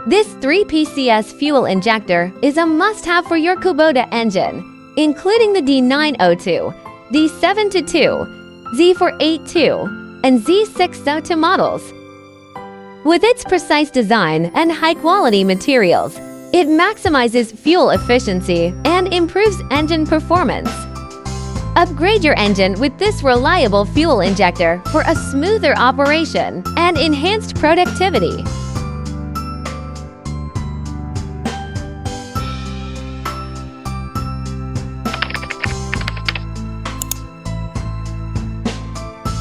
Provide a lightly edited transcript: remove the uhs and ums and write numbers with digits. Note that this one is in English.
This 3 PCS fuel injector is a must-have for your Kubota engine, including the D902, D722, Z482, and Z602 models. With its precise design and high-quality materials, it maximizes fuel efficiency and improves engine performance. Upgrade your engine with this reliable fuel injector for a smoother operation and enhanced productivity.